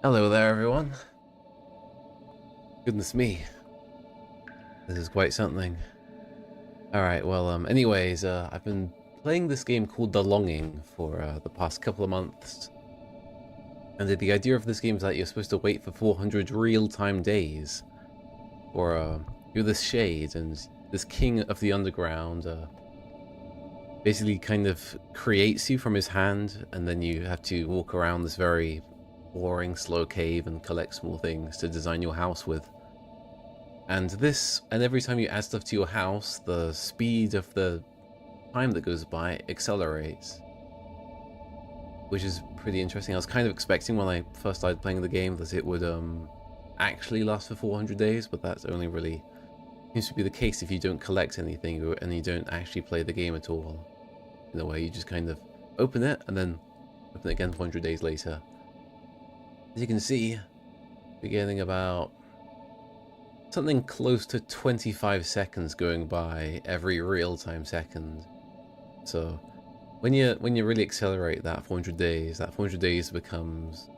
Hello there, everyone. Goodness me, this is quite something. Alright, well, anyways, I've been playing this game called The Longing for the past couple of months. And the idea of this game is that you're supposed to wait for 400 real-time days for you're this shade, and this king of the underground basically kind of creates you from his hand, and then you have to walk around this very boring, slow cave and collect small things to design your house with. And every time you add stuff to your house, the speed of the time that goes by accelerates, which is pretty interesting. I was kind of expecting when I first started playing the game that it would actually last for 400 days, but that's only really seems to be the case if you don't collect anything and you don't actually play the game at all. In a way, you just kind of open it and then open it again 400 days later. As you can see, we're getting about something close to 25 seconds going by every real-time second. So when you really accelerate that 400 days becomes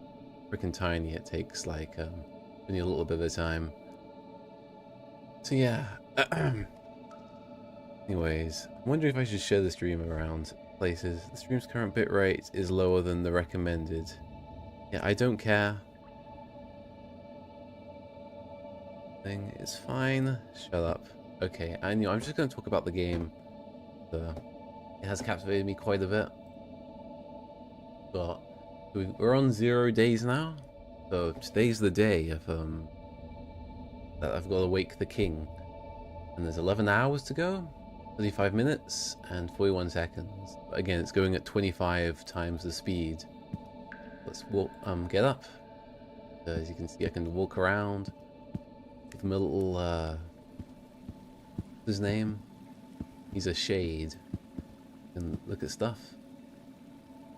freaking tiny. It takes like only a little bit of the time. So yeah. Anyways, I'm wondering if I should share the stream around places. The stream's current bitrate is lower than the recommended. Yeah, I don't care. Thing is fine. Shut up. Okay, I'm just going to talk about the game. It has captivated me quite a bit. But we're on 0 days now, so today's the day of that I've got to wake the king, and there's 11 hours to go, 35 minutes and 41 seconds. But again, it's going at 25 times the speed. Let's walk, get up. As you can see, I can walk around with my little, what's his name? He's a shade. And look at stuff.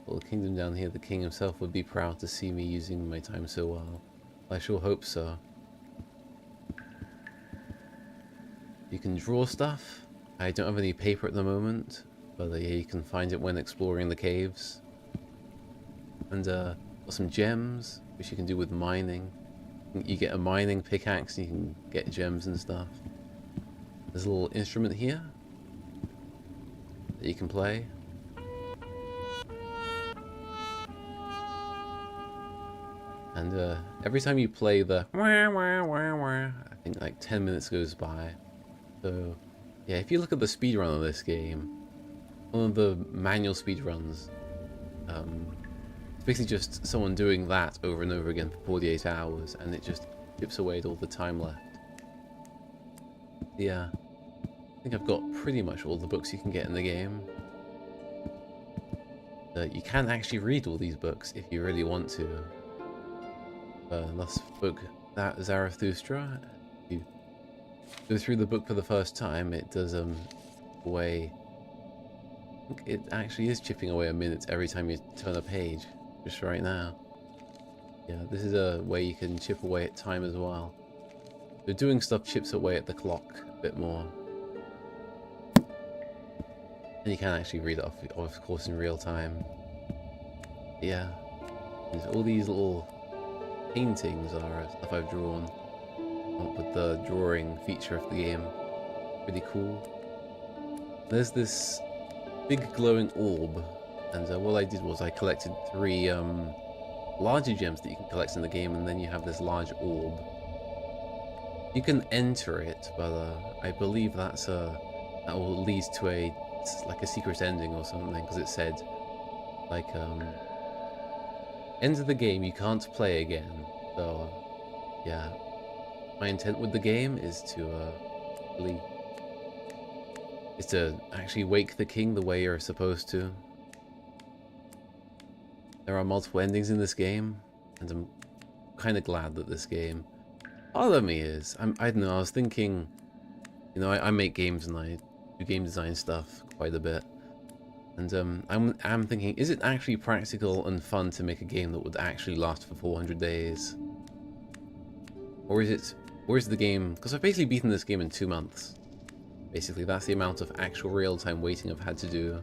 Well, the kingdom down here, the king himself would be proud to see me using my time so well. I sure hope so. You can draw stuff. I don't have any paper at the moment, but yeah, you can find it when exploring the caves. And got some gems, which you can do with mining. You get a mining pickaxe, and you can get gems and stuff. There's a little instrument here that you can play. And every time you play the I think like 10 minutes goes by. So yeah, if you look at the speedrun of this game, one of the manual speedruns, it's basically just someone doing that over and over again for 48 hours, and it just chips away at all the time left. Yeah, I think I've got pretty much all the books you can get in the game. You can actually read all these books if you really want to. Thus spoke that Zarathustra. If you go through the book for the first time, it does away. I think it actually is chipping away a minute every time you turn a page. Just right now. Yeah, this is a way you can chip away at time as well. So doing stuff chips away at the clock a bit more. And you can actually read it off, of course, in real time. Yeah. There's all these little paintings are stuff I've drawn with the drawing feature of the game. Pretty cool. There's this big glowing orb, and what I did was I collected 3 larger gems that you can collect in the game, and then you have this large orb. You can enter it, but I believe that will lead to like a secret ending or something, because it said like end of the game, you can't play again. So yeah, my intent with the game is to actually wake the king the way you're supposed to. There are multiple endings in this game, and I'm kind of glad that this game. Part of me is I don't know. I was thinking, you know, I make games and I do game design stuff quite a bit. And I'm thinking, is it actually practical and fun to make a game that would actually last for 400 days? Or is the game, because I've basically beaten this game in 2 months. Basically, that's the amount of actual real-time waiting I've had to do.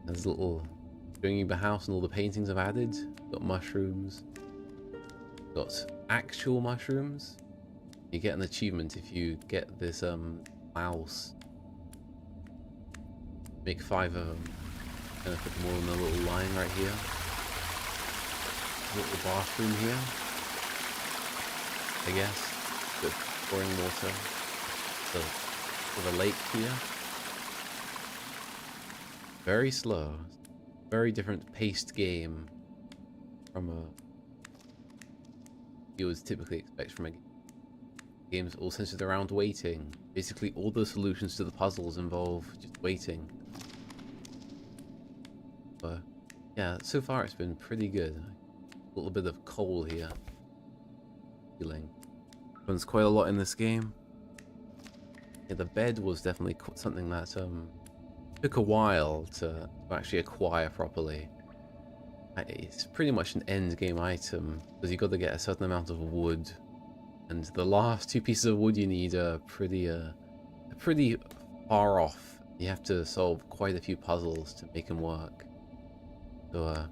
There's little showing you the house and all the paintings I've added. Got mushrooms. Got actual mushrooms. You get an achievement if you get this mouse. Make 5 of them. Gonna put them all in a little line right here. A little bathroom here, I guess. With pouring water. So, with a lake here. Very slow. Very different paced game from a you would typically expect from a games all centered around waiting. Basically all the solutions to the puzzles involve just waiting. But yeah, so far it's been pretty good. A little bit of coal here. Feeling. Runs quite a lot in this game. Yeah, the bed was definitely something that took a while to actually acquire properly. It's pretty much an end game item because you got to get a certain amount of wood, and the last 2 pieces of wood you need are pretty far off. You have to solve quite a few puzzles to make them work. So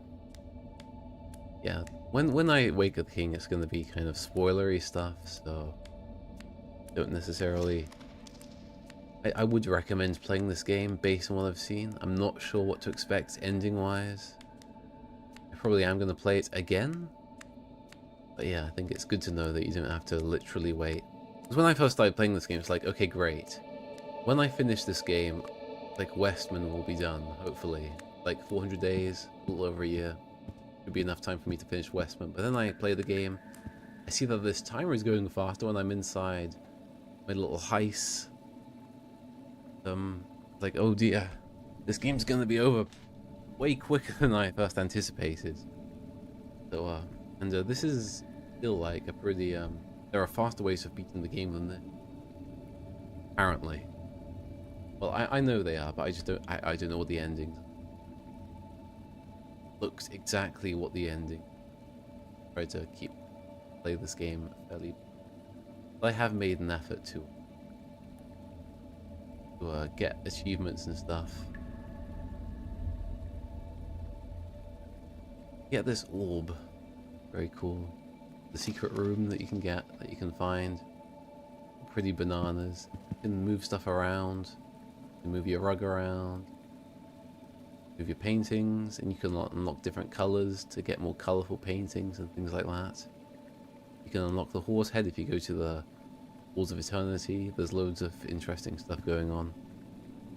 yeah, when I wake the king, it's going to be kind of spoilery stuff. So don't necessarily. I would recommend playing this game based on what I've seen. I'm not sure what to expect ending-wise. I probably am going to play it again. But yeah, I think it's good to know that you don't have to literally wait. Because when I first started playing this game, it's like, okay, great. When I finish this game, like, Westman will be done, hopefully. Like, 400 days, a little over a year. Should be enough time for me to finish Westman. But then I play the game. I see that this timer is going faster when I'm inside my little heist. Like, oh dear, this game's gonna be over way quicker than I first anticipated. So, this is still like a pretty, there are faster ways of beating the game than this. Apparently. Well, I know they are, but I just don't, I don't know what the ending looks exactly what the ending. Try to play this game fairly. But I have made an effort to get achievements and stuff. Get this orb. Very cool. The secret room that you can get, that you can find. Pretty bananas. You can move stuff around. You can move your rug around. Move your paintings, and you can unlock different colors to get more colorful paintings and things like that. You can unlock the horse head if you go to the Walls of Eternity. There's loads of interesting stuff going on.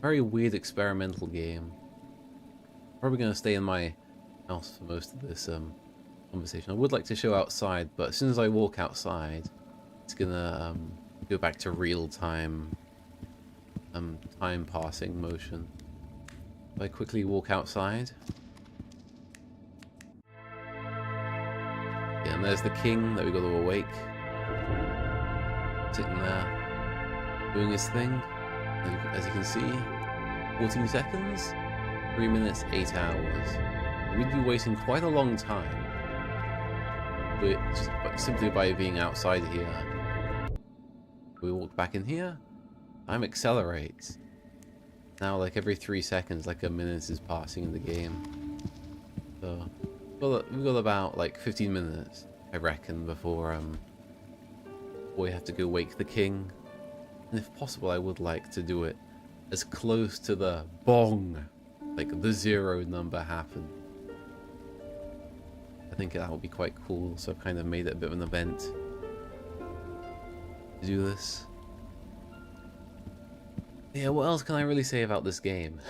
Very weird experimental game. Probably going to stay in my house for most of this conversation. I would like to show outside, but as soon as I walk outside, it's going to go back to real-time time passing motion. If I quickly walk outside. Yeah, and there's the king that we got to awake. Sitting there, doing his thing. As you can see, 14 seconds, 3 minutes, 8 hours. We'd be waiting quite a long time, but just simply by being outside here. We walk back in here, time accelerates. Now, like every 3 seconds, like a minute is passing in the game. So we've got about like 15 minutes, I reckon, before we have to go wake the king. And if possible, I would like to do it as close to the bong, like the 0 number happen. I think that would be quite cool, so I've kind of made it a bit of an event to do this. Yeah, what else can I really say about this game?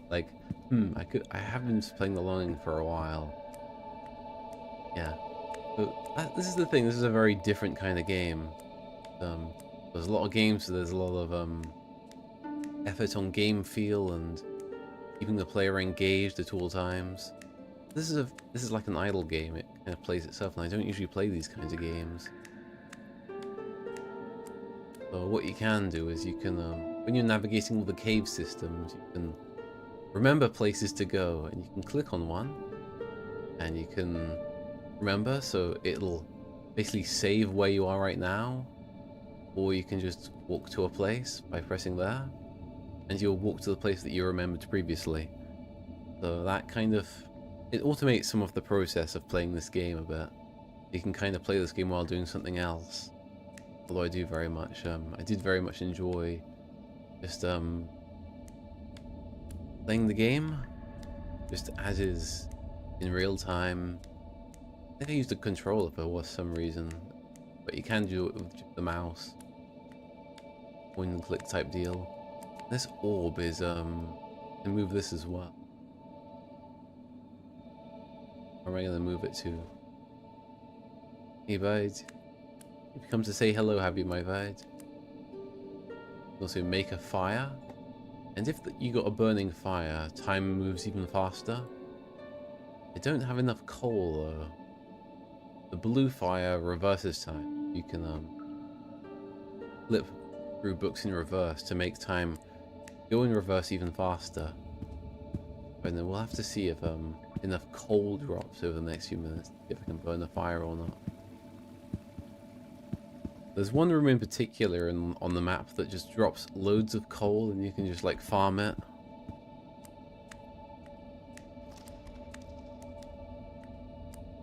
Like, I have been playing The Longing for a while. Yeah. So, this is the thing, this is a very different kind of game. There's a lot of games, so there's a lot of effort on game feel and keeping the player engaged at all times. This is like an idle game. It kind of plays itself, and I don't usually play these kinds of games. So what you can do is you can, when you're navigating all the cave systems, you can remember places to go, and you can click on one, and you can remember, so it'll basically save where you are right now. Or you can just walk to a place by pressing there, and you'll walk to the place that you remembered previously. So that kind of, it automates some of the process of playing this game a bit. You can kind of play this game while doing something else. Although I did very much enjoy just playing the game just as is in real time. I think I used a controller for some reason, but you can do it with just the mouse. Point and click type deal. This orb is can move this as well. Where am I gonna move it to? Hey bud. You've come to say hello, have you, my bud? Also make a fire. And if you got a burning fire, time moves even faster. I don't have enough coal though. The blue fire reverses time. You can flip through books in reverse to make time go in reverse even faster. But then we'll have to see if enough coal drops over the next few minutes to see if I can burn a fire or not. There's one room in particular on the map that just drops loads of coal and you can just like farm it.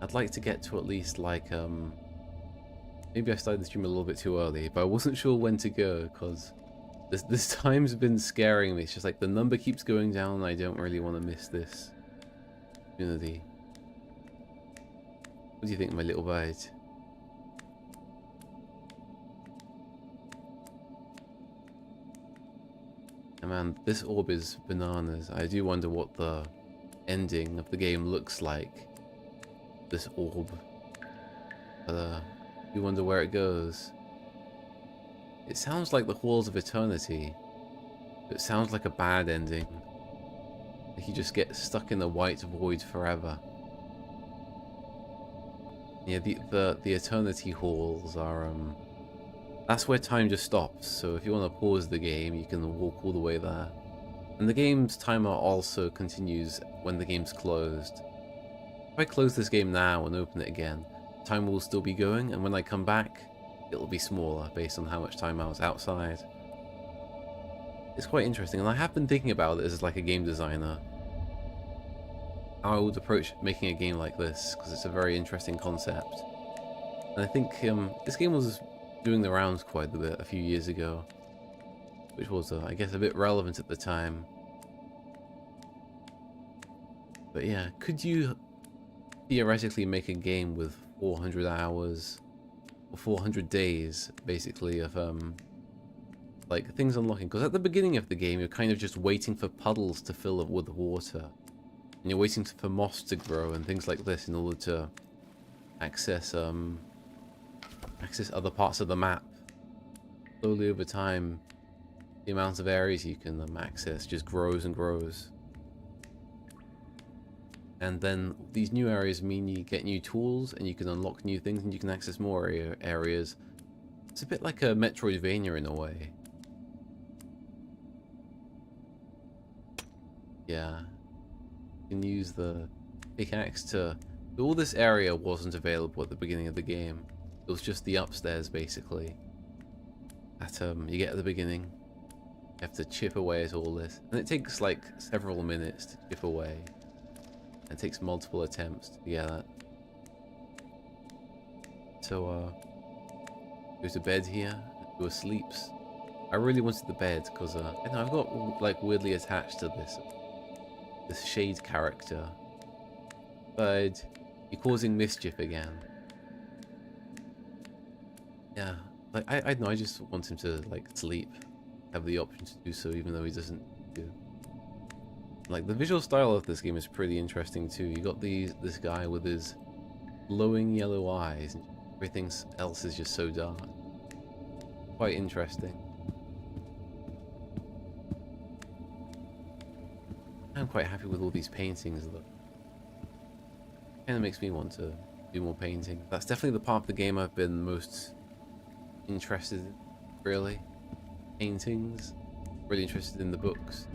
I'd like to get to at least like maybe I started the stream a little bit too early, but I wasn't sure when to go because this time's been scaring me. It's just like the number keeps going down and I don't really want to miss this opportunity. What do you think, my little bird? Man, this orb is bananas. I do wonder what the ending of the game looks like. This orb. But I do wonder where it goes. It sounds like the Halls of Eternity. It sounds like a bad ending. Like you just get stuck in the white void forever. Yeah, the Eternity Halls are that's where time just stops, so if you want to pause the game, you can walk all the way there. And the game's timer also continues when the game's closed. If I close this game now and open it again, time will still be going, and when I come back, it'll be smaller based on how much time I was outside. It's quite interesting, and I have been thinking about it as like a game designer. How I would approach making a game like this, because it's a very interesting concept. And I think this game was doing the rounds quite a bit a few years ago, which was, I guess, a bit relevant at the time. But yeah, could you theoretically make a game with 400 hours or 400 days, basically, of like things unlocking? Because at the beginning of the game, you're kind of just waiting for puddles to fill up with water, and you're waiting for moss to grow and things like this in order to access other parts of the map. Slowly over time, the amount of areas you can access just grows and grows. And then these new areas mean you get new tools and you can unlock new things and you can access more areas. It's a bit like a Metroidvania in a way. Yeah. You can use the pickaxe to... All this area wasn't available at the beginning of the game. It was just the upstairs, basically, that you get at the beginning. You have to chip away at all this, and it takes like several minutes to chip away. And it takes multiple attempts to get that. So, go to bed here, go to sleeps. I really wanted the bed because I know I've got like weirdly attached to this Shade character. But you're causing mischief again. Yeah, like I know, I just want him to like sleep, have the option to do so, even though he doesn't do. Like the visual style of this game is pretty interesting too. You got this guy with his glowing yellow eyes, and everything else is just so dark. Quite interesting. I'm quite happy with all these paintings though. Kind of makes me want to do more painting. That's definitely the part of the game I've been most interested in, really. Paintings. Really interested in the books.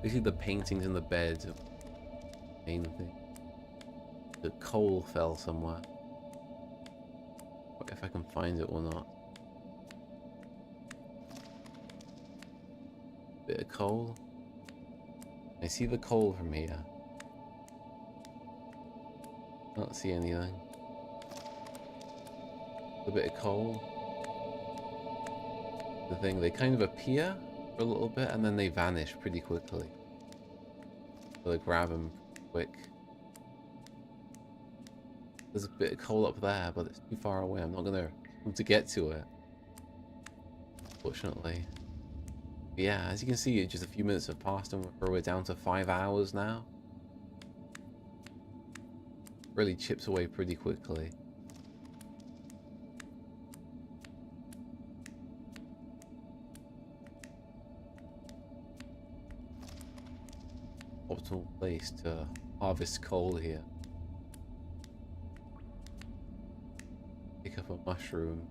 Basically the paintings in the bed. Main thing. The coal fell somewhere. If I can find it or not. Bit of coal. I see the coal from here. Don't see anything. A bit of coal. The thing, they kind of appear for a little bit and then they vanish pretty quickly. So I grab them quick. There's a bit of coal up there, but it's too far away. I'm not gonna be able to get to it, fortunately. But yeah, as you can see, just a few minutes have passed and we're down to 5 hours now. Really chips away pretty quickly. Optimal place to harvest coal here. Pick up a mushroom.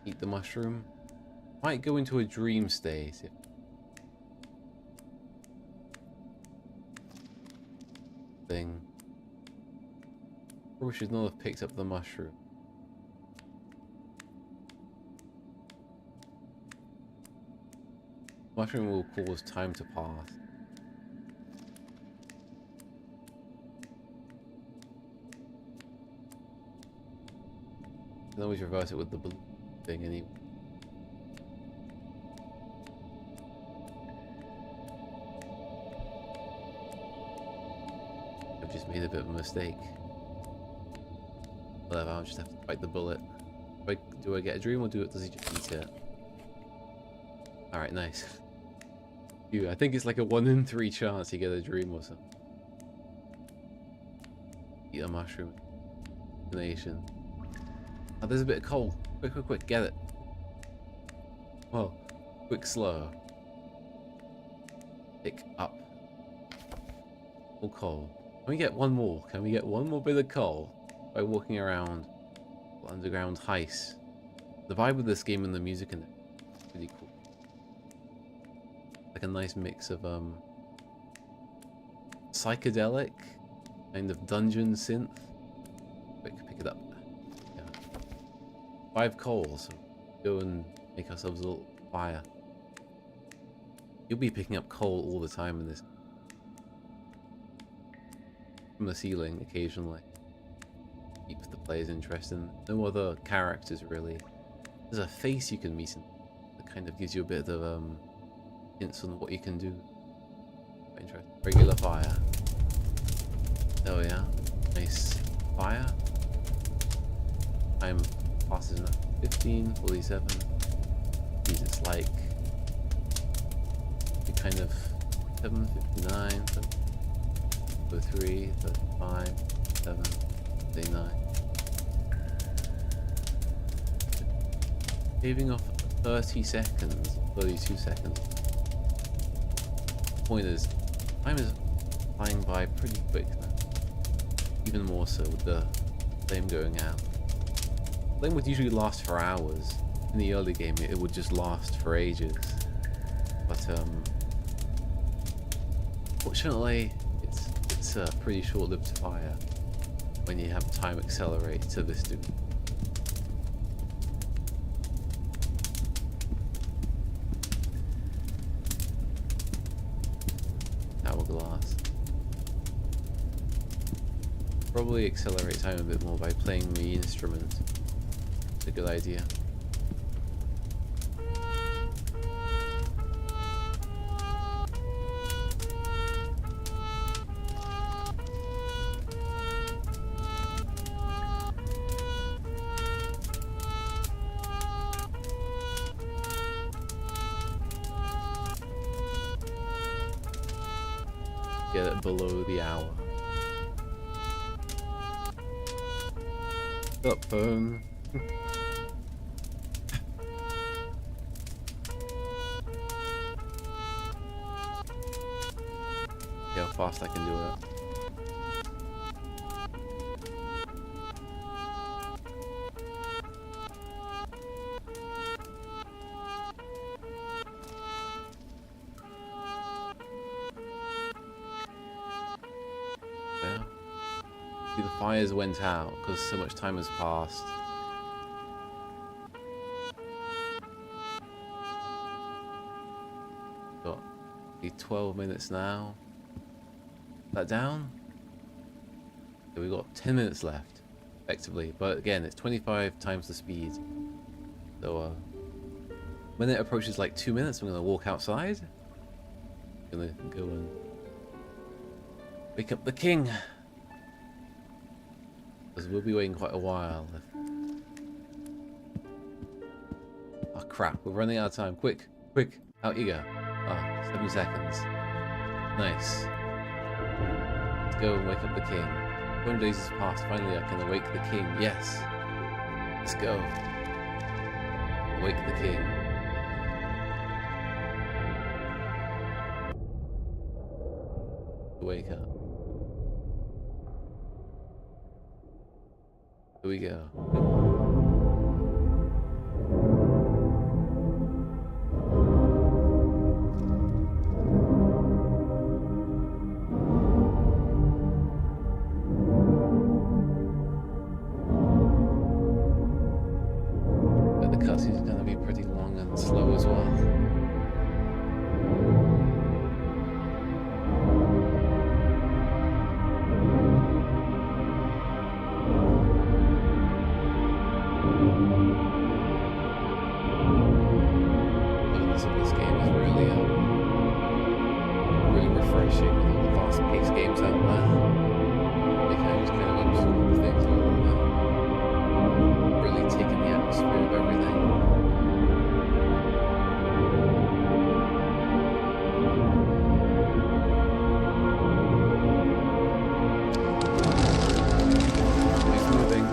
Eat the mushroom. Might go into a dream state if thing. Probably should not have picked up the mushroom. Mushroom will cause time to pass. You can always reverse it with the blue thing anyway. I've just made a bit of a mistake. Whatever, I'll just have to bite the bullet. Do I get a dream or does he just eat it? Alright, nice. I think it's like a 1 in 3 chance you get a dream or something. Eat a mushroom. Nation. Oh, there's a bit of coal. Quick, quick, quick, get it. Well, quick, slow. Pick up. All coal. Can we get one more? Can we get one more bit of coal by walking around underground heist? The vibe of this game and the music in it is pretty cool. Like a nice mix of psychedelic kind of dungeon synth. Quick, pick it up. Yeah. 5 coals. So go and make ourselves a little fire. You'll be picking up coal all the time in this. From the ceiling occasionally. Keeps the players interested. No other characters really. There's a face you can meet in that kind of gives you a bit of hints on what you can do. Quite interesting. Regular fire. Oh yeah. Nice fire. Time passes enough. 15, 47. Geez, it's like kind of 7:59, 03, 35, 7, 39. Shaving off 30 seconds, 32 seconds. Point is, time is flying by pretty quick now. Even more so with the flame going out. Flame would usually last for hours. In the early game, it would just last for ages. But fortunately, it's a pretty short-lived fire when you have time accelerate to this dude. Hourglass. Probably accelerate time a bit more by playing the instrument. It's a good idea. Get it below the hour. Up, phone. See how fast I can do it. The fires went out because so much time has passed. Be 12 minutes now. Is that down? So we've got 10 minutes left, effectively. But again, it's 25 times the speed. So when it approaches like 2 minutes, I'm gonna walk outside. I'm gonna go and wake up the king. Because we'll be waiting quite a while. Oh crap, we're running out of time. Quick, quick, out you go. Ah, 7 seconds. Nice. Let's go and wake up the king. 100 days has passed, finally I can awake the king. Yes. Let's go. Awake the king. Wake up. Here we go. But the cutscene's gonna be pretty long and slow as well. This game is really refreshing with all the fast-paced games out there. They can just kind of absorb things a little bit. Really taking the atmosphere of everything. It's moving.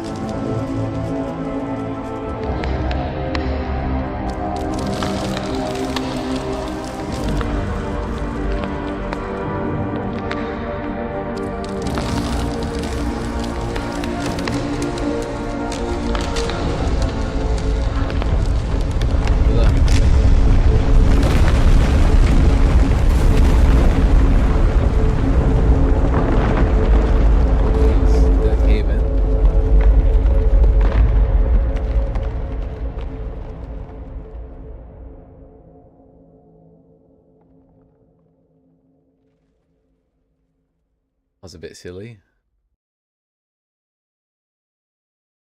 Was a bit silly.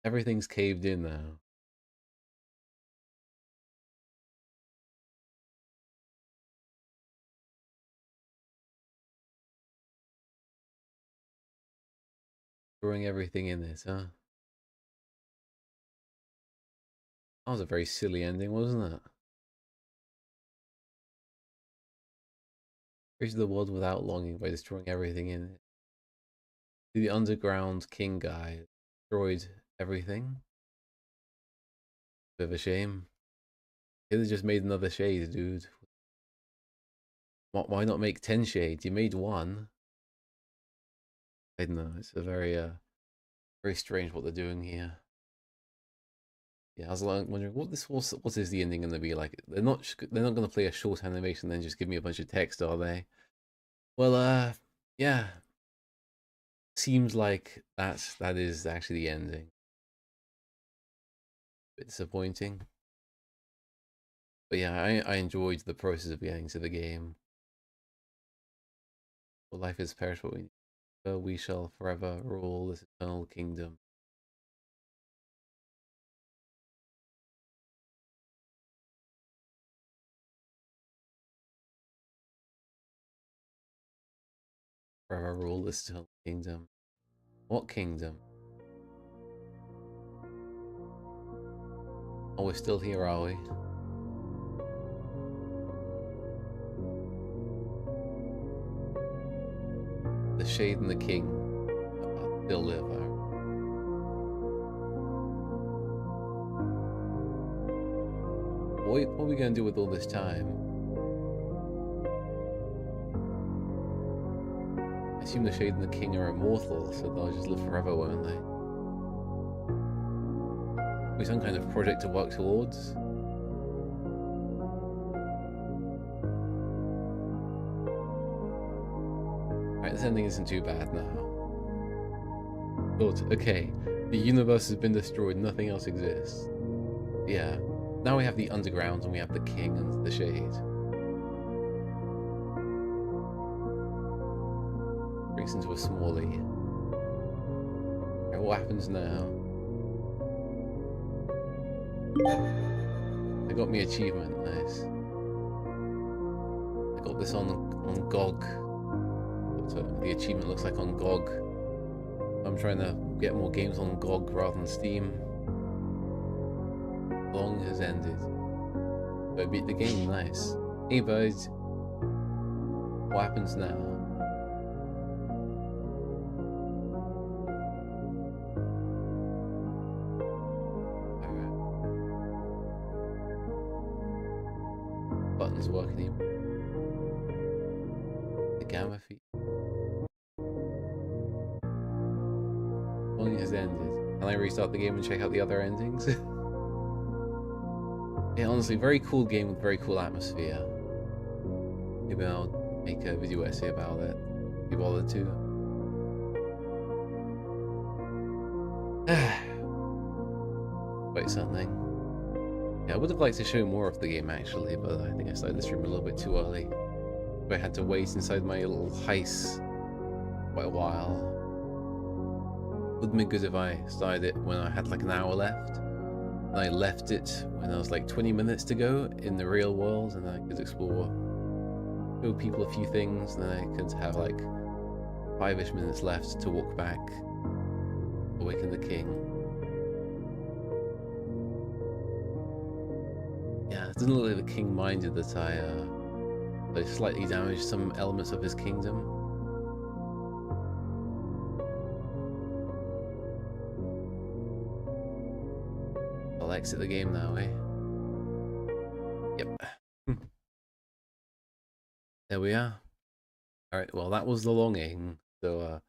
Everything's caved in now. Throwing everything in this, huh? That was a very silly ending, wasn't it? Created the world without longing by destroying everything in it. The underground king guy destroyed everything. Bit of a shame. Could have just made another shade, dude. Why not make 10 shades? You made one. I don't know. It's a very strange what they're doing here. Yeah, I was wondering what is the ending going to be like? They're not going to play a short animation and then just give me a bunch of text, are they? Well, yeah. Seems like that is actually the ending. Bit disappointing. But yeah, I enjoyed the process of getting to the game. For life is perishable, but we shall forever rule this eternal kingdom. Forever rule this eternal kingdom. What kingdom? Oh, we're still here, are we? The Shade and the King still live. What are we going to do with all this time? I assume the Shade and the King are immortal, so they'll just live forever, won't they? We some kind of project to work towards. Right, this ending isn't too bad now. But okay, the universe has been destroyed, nothing else exists. Yeah, now we have the underground and we have the king and the shade. Breaks into a smallie. Okay, what happens now? I got me achievement, nice. I got this on GOG. What the achievement looks like on GOG. I'm trying to get more games on GOG rather than Steam. Long has ended. So I beat the game, nice. Hey bud. What happens now? Alright. Buttons working here. The gamma feed. Long has ended. Can I restart the game and check out the other endings? Yeah, honestly, very cool game with very cool atmosphere. Maybe I'll make a video essay about it. If you bothered to. Quite something. Yeah, I would have liked to show more of the game actually, but I think I started the stream a little bit too early. So I had to wait inside my little heist quite a while. Would have been good if I started it when I had like an hour left. And I left it when there was like 20 minutes to go in the real world, and I could explore, show people a few things, and then I could have like 5-ish minutes left to walk back, awaken the king. Yeah, it doesn't look like the king minded that I slightly damaged some elements of his kingdom. I'll exit the game now, eh? Yep. There we are. Alright, well that was The Longing. So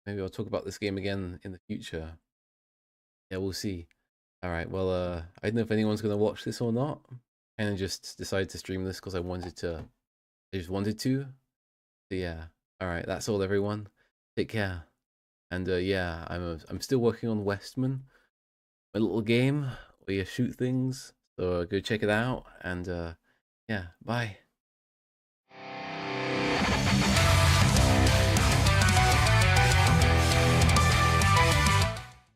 maybe I'll talk about this game again in the future. Yeah, we'll see. Alright, well I don't know if anyone's gonna watch this or not. And I just decided to stream this because I just wanted to. So yeah. Alright, that's all everyone. Take care. And yeah, I'm still working on Westman, my little game where you shoot things. So go check it out, and yeah, bye.